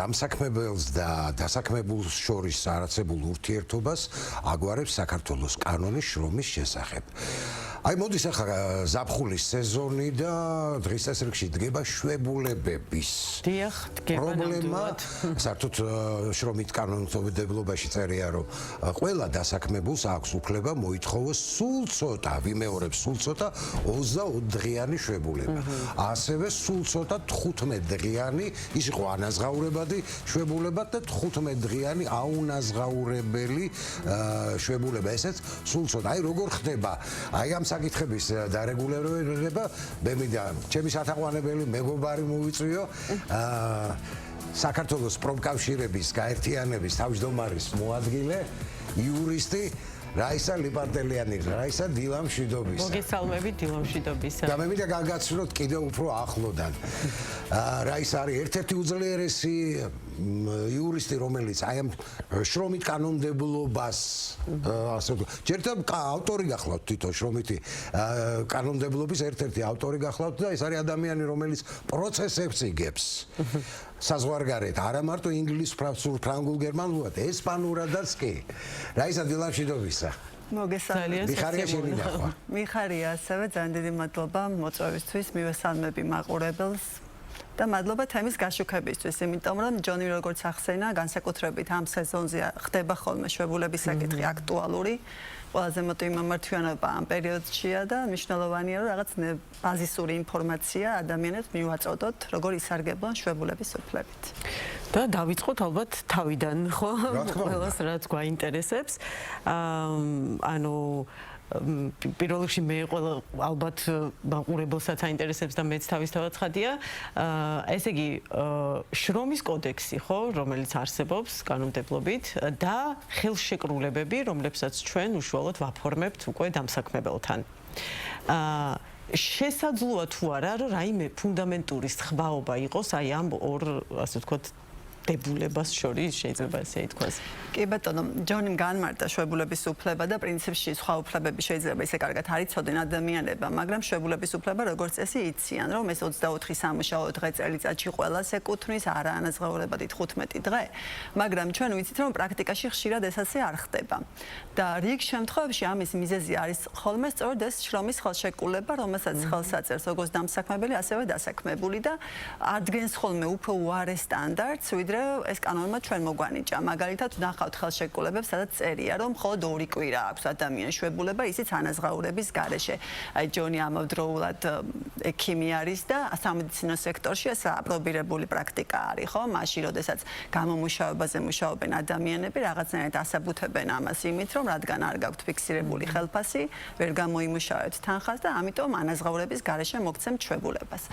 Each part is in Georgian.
დამსაქმებელს და დასაქმებულს შორის არარსებულ ურთიერთობას აგვარებს საქართველოს კანონის შრომის შესახებ. Აი მოდის ახლა ზაფხულის სეზონი და დღის წესრიგში დგება შვებულებების პრობლემა. საერთოდ შრომით კანონმდებლობაში წერია, რომ ყველა დასაქმებულს აქვს უფლება მოითხოვოს სულ ცოტა, ვიმეორებ სულ ცოტა 28 დღიანი შვებულება. ასევე სულ ცოტა 15 დღიანი ის იყო ანაზღაურებადი შვებულება და 15 დღიანი აუნაზღაურებელი შვებულება. ესეც სულ ცოტა. აი როგორ ხდება? აი ამ საკითხების დარეგულირება, მე მინდა ჩემი სათაყვანებელი მეგობარი მოვიწვიო საქართველოს პროფკავშირების გაერთიანების თავმჯდომარის მოადგილე იურისტი რაისა ლიპარტელიანი, რაისა დილამშვიდობისა. მოგესალმებით დილამშვიდობისა. და მე მინდა გაგაცნოთ კიდევ უფრო ახლოდან. რაისა არის ერთ-ერთი უძლიერესი იურისტი, რომელიც აი ამ შრომით კანონმდებლობას ასე ვთქვათ, ჯერთან ავტორი გახლავთ თვითონ შრომითი კანონმდებლობის ერთ-ერთი ავტორი გახლავთ და ეს არის ადამიანი, რომელიც პროცესებს იგებს. საზღვარგარეთ, არა მარტო ინგლისურ, ფრანგულ, ფრანგულ, გერმანულად, ესპანურადაც კი. რაისა დილამშვიდობისა. მოგესალმებით. მიხარია შენი ნახვა. მიხარია ასევე ძალიან დიდი მადლობა მოწვევისთვის, მივესალმები მაყურებელს და მადლობა თემის გაშუქებისთვის, იმიტომ რომ ჯონი როგორც ახსენა, განსაკუთრებით ამ სეზონზე ხდება ხოლმე შვებულების საკითხი აქტუალური. ყველაზე მეტი მიმართვიანობა ამ პერიოდშია და მნიშვნელოვანია, რომ რაღაც ბაზისური ინფორმაცია ადამიანებს მივაწოდოთ, როგორ ისარგებლონ შვებულების უფლებით. და დავიწყოთ ალბათ თავიდან, ხო? ყველას რაც გვაინტერესებს. ანუ პირველ რიგში მე ყველა ალბათ მაყურებელსაც აინტერესებს და მეც თავისთავად ხადია. ესე იგი, შრომის კოდექსი, ხო, რომელიც არსებობს კანონმდებლობით და ხელშეკრულებები, რომლებსაც ჩვენ უშუალოდ ვაფორმებთ უკვე დამსაქმებელთან. შესაძლოა თუ არა, რომ რაიმე ფუნდამენტური სხვაობა იყოს აი ამ ორ, ასე ვთქვათ, დებულებას შორის, შეიძლება ესე ითქვას. კი ბატონო, ჯონიმ განმარტა შვებულების უფლება და პრინციპში სხვა უფლებები შეიძლება ისე კარგად არ იცოდნენ ადამიანებმა, მაგრამ შვებულების უფლება როგორც წესი იციან, რომ ეს 24 სამუშაო დღე წელიწადში ყველას ეკუთვნის, არა ანაზღაურებადი 15 დღე, მაგრამ ჩვენ ვიცით, რომ პრაქტიკაში ხშირად ეს ასე არ ხდება. და რიგ შემთხვევებში ამის მიზეზი არის ხოლმე სწორედ ეს შრომის ხელშეკრულება, რომელსაც ხელს აწერს როგორც დამსაქმებელი, ასევე დასაქმებული და ადგენს ხოლმე უფრო უარეს სტანდარტს, ვიდრე ეს კანონმა ჩვენ მოგვანიჭა. მაგალითად, ვნახავთ ხელშეკრულებებს, სადაც წერია, რომ მხოლოდ 2 კვირა აქვს ადამიანს შვებულება, ისიც ანაზღაურების გარეშე. აი ჯონი ამავდროულად ექიმი არის და სამედიცინო სექტორში ეს აპრობირებული პრაქტიკა არის, ხო? მაშინ, როდესაც გამომუშავებაზე მუშაობენ ადამიანები, რაღაცნაირად ასაბუთებენ ამას იმით, რომ რადგან არ გაქვთ ფიქსირებული ხელფასი, ვერ გამოიმუშავებთ თანხას და ამიტომ ანაზღაურების გარეშე მოგცემთ შვებულებას.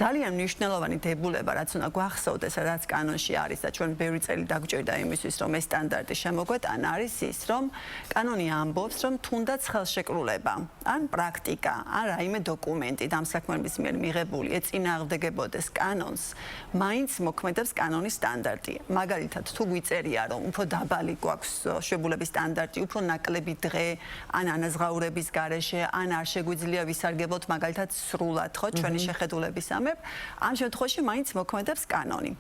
ძალიან მნიშვნელოვანი დებულება, რაც უნდა გვახსოვდეს, რაც კანონში არის და ჩვენ ბევრი წელი დაგვჭირდა იმისთვის, რომ ეს სტანდარტი შემოგვეტანა, არის ის, რომ კანონი ამბობს, რომ თუნდაც ხელშეკრულება, ან პრაქტიკა, ან რაიმე დოკუმენტი დამსაქმებლის მიერ მიღებული ეწინააღმდეგებოდეს კანონს, მაინც მოქმედებს კანონის სტანდარტი. მაგალითად, თუ გვიწერია, რომ უფრო დაბალი გვაქვს შვებულების სტანდარტი, უფრო ნაკლები დღე, ან ანაზღაურების გარეშე, ან არ შეგვიძლია ვისარგებლოთ მაგალითად სრულად, ხო, ჩვენი შეხედულებისამებრ, ამ შემთხვევაში მაინც მოქმედებს კანონი.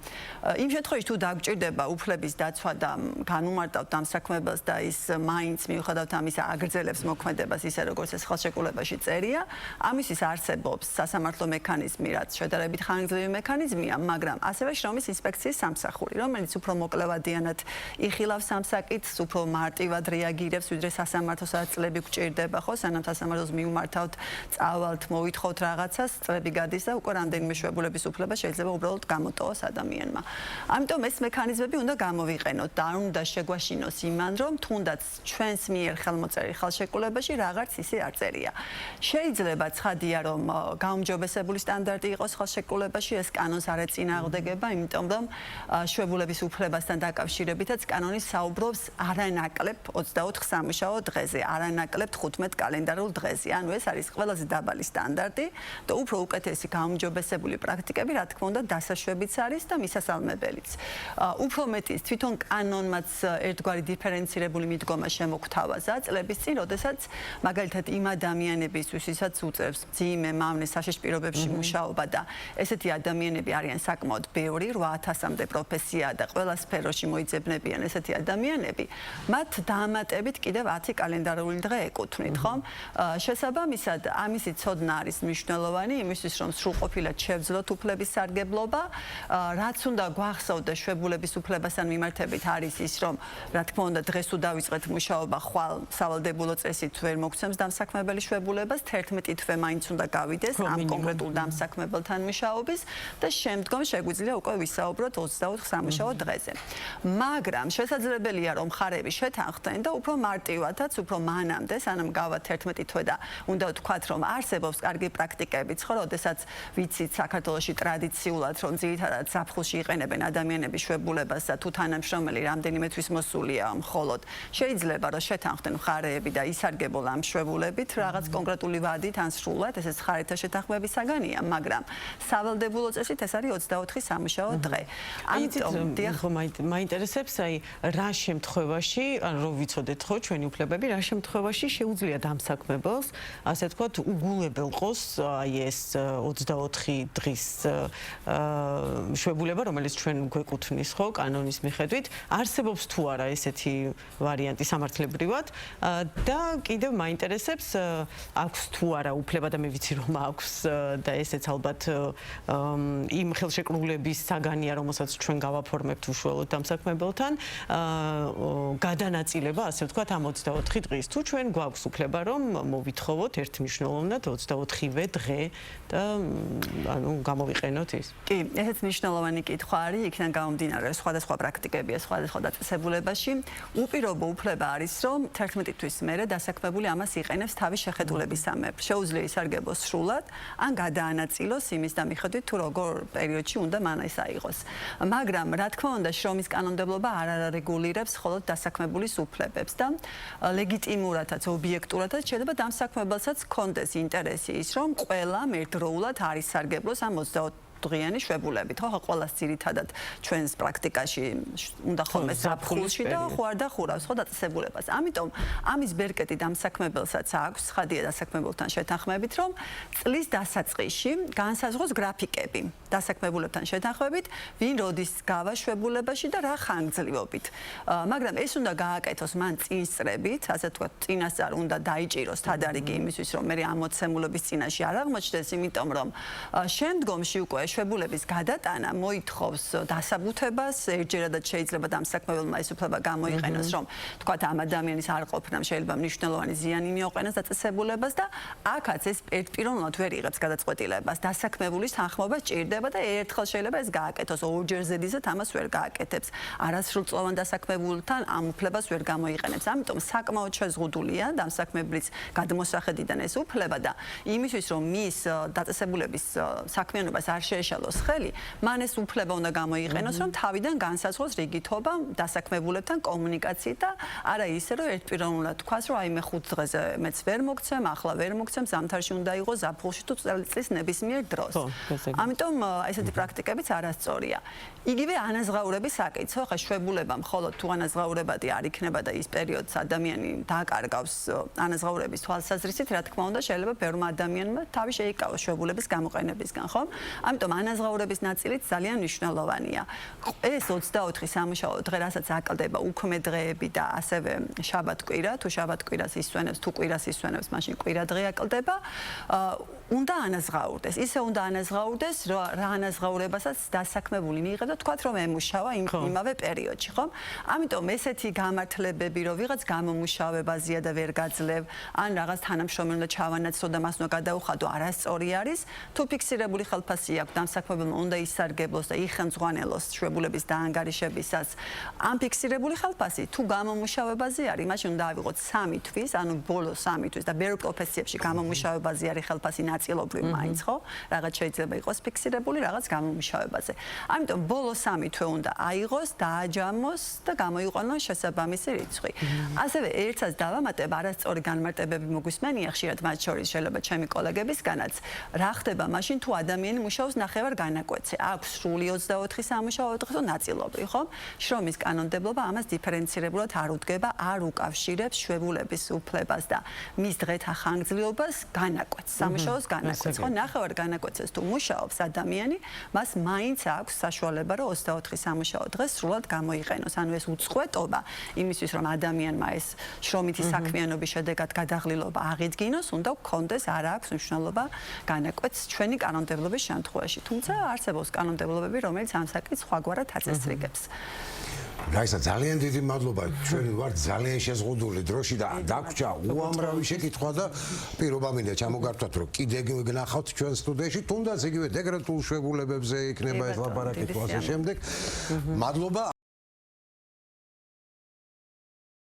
იმ შემთხვევაში თუ დაგვჭირდება უფლების დაცვა და განუმარტავთ დამსაქმებელს და ის მაინც მიუხედავად ამისა აგრძელებს მოქმედებას ისე როგორც ეს ხელშეკრულებაში წერია, ამისთვის არსებობს სასამართლო მექანიზმი, რაც შედარებით ხანგრძლივი მექანიზმია, მაგრამ ასევე შრომის ინსპექციის სამსახური, რომელიც უფრო მოკლევადიანად იხილავს ამ საკითხს, უფრო მარტივად რეაგირებს, ვიდრე სასამართლოსაც წლები გვჭირდება, ხო, სანამ სასამართლოს მიუმართავთ, წავალთ, მოვითხოვთ რაღაცას, წლები გადის და უკვე რამდენიმე შვებულების უფლება შეიძლება უბრალოდ გამოტოვოს ადამიანმა. ამიტომ ეს მექანიზმები უნდა გამოვიყენოთ და არ უნდა შეგვაშინოს იმან, რომ თუნდაც ჩვენს მიერ ხელმოწერილ ხელშეკრულებაში რაღაც ისე არ წერია. შეიძლება ცხადია, რომ გაუმჯობესებული სტანდარტი იყოს ხელშეკრულებაში, ეს კანონს არ ეწინააღმდეგება, იმიტომ რომ შვებულების უფლებასთან დაკავშირებითაც კანონი საუბრობს არანაკლებ 24 სამუშაო დღეზე, არანაკლებ 15 კალენდარულ დღეზე. ანუ ეს არის ყველაზე დაბალი სტანდარტი და უფრო უკეთესი გაუმჯობესებული პრაქტიკები, რა თქმა უნდა, დასაშვებიც არის და მისასალმებელიც. უფრო მეტის თვითონ კანონმაც ერთგვარი დიფერენცირებული მიდგომა შემოგთავაზა წლების წინ, როდესაც მაგალითად იმ ადამიანებისთვის, ვისაც უწევს მძიმე მავნე საშიში პირობებში მუშაობა და ესეთი ადამიანები არიან საკმაოდ ბევრი, 8000-მდე პროფესია და ყველა სფეროში მოიძებნებიან ესეთი ადამიანები, მათ დამატებით კიდევ 10 კალენდარული დღე ეკუთვნით, ხომ? შესაბამისად, ამისი ცოდნა არის მნიშვნელოვანი იმისთვის, რომ სრულყოფილად შევძლოთ უფლების სარგებლობა, რაც უნდა გვახსოვდეს შვებულების უფლებასთან მიმართებით არის ის, რომ რა თქმა უნდა დღეს თუ დავიწყეთ მუშაობა, ხვალ სავალდებულო წესით ვერ მოგცემს დამსაქმებელი შვებულებას, 11 თვე მაინც უნდა გავიდეს ამ კონკრეტულ დამსაქმებელთან მუშაობის და შემდგომ შეგვიძლია უკვე ვისაუბროთ 24 სამუშაო დღეზე. მაგრამ შესაძლებელია რომ მხარეები შეთანხმდნენ და უფრო მარტივადაც, უფრო მანამდე, სანამ გავათ 11 თვე და უნდა ვთქვათ, რომ არსებობს კარგი პრაქტიკებიც, ხო, როდესაც ვიცით საქართველოში ტრადიციულად, რომ ძირითადად ზაფხულში იყენებენ ადამიანები შვებულებას და თუ თანამშრომელი რამდენიმე თვის მოსულია მხოლოდ შეიძლება რომ შეთანხმდნენ მხარეები და ისარგებლონ ამ შვებულებით რაღაც კონკრეტული ვადით ან სრულად, ესეც მხარეთა შეთანხმების საგანია, მაგრამ სავალდებულო წესით ეს არის 24 სამუშაო დღე. ამიტომ მაინტერესებს, აი, რა შემთხვევაში, ან რო ვიცოდეთ ხო ჩვენი უფლებები, რა შემთხვევაში შეუძლია დამსაქმებელს, ასე ვთქვათ, უგულებელყოს აი ეს 24 დღის შვებულება, რომელიც ჩვენ გვეკუთვნის ხო კანონის მიხედვით, არსებობს თუ არა ესეთი ვარიანტი სამართლებრივად და კიდევ მაინტერესებს, აქვს თუ არა უფლება და მე ვიცი რომ აქვს და ესეც ალბათ იმ ხელშეკრულების საგანია, რომელსაც ჩვენ გავაფორმებთ უშუალოდ დამსაქმებელთან, გადანაწილება, ასე ვთქვათ, ამ 24 დღის. თუ ჩვენ გვაქვს უფლება რომ მოვითხოვოთ ერთმნიშვნელოვნად 24-ვე დღე და ანუ გამოვიყენოთ ის. კი, ესეც მნიშვნელოვანი კითხვა არის, იქიდან გამომდინარე, სხვადასხვა პრაქტიკებია სხვადასხვა დაწესებულებაში. უპირობო უფლება არის, რომ 11 თვის მერე დასაქმებული ამას იყენებს თავის შეხედულების სამეფ. შეუძლია ისარგებლოს სრულად, ან გადაანაწილოს იმის და მიხედვით თუ როგორ პერიოდში უნდა მან ეს აიღოს. მაგრამ რა თქმა უნდა, შრომის კანონმდებლობა არ არეგულირებს მხოლოდ დასაქმებულის უფლებებს და ლეგიტიმურადაც, ობიექტურადაც შეიძლება დამსაქმებელსაც ჰქონდეს ინტერესი ის, რომ ყველა ერთდროულად არ ისარგებლოს ამ 24 დღიანი შვებულებით, ხო, ყველას ძირითადად ჩვენს პრაქტიკაში უნდა ხოლმე ზაფხულში და ხوار და ხურავს, ხო, დაწესებულებას. ამიტომ ამის ბერკეტი დამსაქმებელსაც აქვს, ხადია დასაქმებელთან შეთანხმებით, რომ წლის დასაწყისში განსაზღვროს გრაფიკები დასაქმებულებთან შეთანხმებით, ვინ როდის გავა შვებულებაში და რა ხანგრძლივობით. მაგრამ ეს უნდა გააკეთოს მან წინსწრებით, ასე ვთქვათ, წინასწარ უნდა დაიჭიროს თადარიგი იმისთვის, რომ მე ამოცემულობის წინაშე არ აღმოჩნდეს, იმიტომ რომ შემდგომში უკვე შვებულების გადატანა მოითხოვს დასაბუთებას, ერთჯერადად შეიძლება დამსაქმებელმა ეს უფლება გამოიყენოს, რომ თქვათ ამ ადამიანის არ ყოფნამ შეიძლება მნიშვნელოვანი ზიანი მიოყენოს დაწესებულებას და აქაც ეს ერთპიროვნულად ვერ იღებს გადაწყვეტილებას. დასაქმებულის თანხმობა სჭირდება და ერთხელ შეიძლება ეს გააკეთოს, ორჯერ ზედიზედ ამას ვერ გააკეთებს. არასრულწლოვან დასაქმებულთან ამ უფლებას ვერ გამოიყენებს. ამიტომ საკმაოდ შეზღუდულია დამსაქმებლის გადმოსახედიდან ეს უფლება და იმისთვის რომ მის დაწესებულების საქმიანობას არ შეეშალოს ხელი, მან ეს უფლება უნდა გამოიყენოს, რომ თავიდან განსაზღვროს რიგითობა დასაქმებულებთან კომუნიკაციით და არა ისე, რომ ერთპიროვნულად თქვას, რომ აი მე 5 დღეზე მეც ვერ მოგცემ, ახლა ვერ მოგცემ, ზამთარში უნდა იყოს ზაფხულში თუ წლის ნებისმიერ დროს. ამიტომ ესეთი პრაქტიკებიც არასწორია. იგივე ანაზღაურების საკითხი, ხო, შვებულება მხოლოდ თუ ანაზღაურებადი არ იქნება და ის პერიოდს ადამიანი დააკარგავს ანაზღაურების თვალსაზრისით, რა თქმა უნდა, შეიძლება ბევრმა ადამიანმა თავი შეიკავოს შვებულების გამოყენებისგან, ხო? ამიტომ ანაზღაურების ნაწილიც ძალიან მნიშვნელოვანია. ეს 24 სამუშაო დღე, რასაც აკლდება უქმე დღეები და ასევე შაბათ-კვირა, თუ შაბათ-კვირას ისვენებს, თუ კვირას ისვენებს, მაშინ კვირა დღე აკლდება. უნდა ანაზღაურდეს. ისე უნდა ანაზღაურდეს, რა ანაზღაურებასაც დასაქმებული მიიღება, თქვათ რომ ემუშავა იმავე პერიოდში, ხო? ამიტომ ესეთი გამართლებები, რომ ვიღაც გამომუშავებაზეა და ვერ გაძლევ, ან რაღაც თანამშრომელი უნდა ჩავანაცვლო და მას უნდა გადაუხადო, არასწორი არის. თუ ფიქსირებული ხელფასი აქვს, დამსაქმებელმა უნდა ისარგებლოს და იხელმძღვანელოს შვებულების დაანგარიშებისას. ამ ფიქსირებული ხელფასი თუ გამომუშავებაზე არის, მაშინ უნდა ავიღოთ 3 თვის, ანუ ბოლო 3 თვის და ბევრ პროფესიებში გამომუშავებაზე არის ხელფასი ნაწილობრივ მაინც, ხო? რაღაც შეიძლება იყოს ფიქსირებული, რაღაც გამომუშავებაზე. ამიტომ ბოლო 3 თვე უნდა აიღოს, დააჯამოს და გამოიყვანოს შესაბამისი რიცხვი. ასევე ერთსაც დავამატებ, არასწორი განმარტებები მოგვისმენია ხშირად მათ შორის შეიძლება ჩემი კოლეგებისგანაც, რა ხდება მაშინ თუ ადამიანი მუშაობს ნახევარ განაკვეთზე, აქვს სრული 24 სამუშაო დღე თუ ნაწილობრივ, ხო? შრომის კანონმდებლობა ამას დიფერენცირებულად არ უდგება, არ უკავშირებს შვებულების უფლებას და მის დღეთა ხანგრძლივობას განაკვეთს, სამუშაოს განაკვეთს, ხო? ნახევარ განაკვეთზე თუ მუშაობს ადამიანი, მას მაინც აქვს საშუალება, რომ 24 სამუშაო დღე სრულად გამოიყენოს. ანუ ეს უწყვეტობა იმისთვის, რომ ადამიანმა ეს შრომითი საქმიანობის შედეგად გადაღლილობა აღიდგინოს, უნდა გქონდეს, არ აქვს მნიშვნელობა განაკვეთს ჩვენი კანონმდებლობის შემთხვევაში. თუმცა არსებობს კანონმდებლობები, რომელიც ამ საკითხს სხვაგვარად აწესრიგებს. გაისა ძალიან დიდი მადლობა, ჩვენი ვართ ძალიან შეზღუდული დროში და დაგვრჩა უამრავი შეკითხვა და პირობა მინდა ჩამოგართვათ, რომ კიდე გნახავთ ჩვენ სტუდიაში, თუნდაც იგივე დეგრეტულ შვებულებებზე იქნება ეს ლაპარაკი თუ ასე შემდეგ. მადლობა.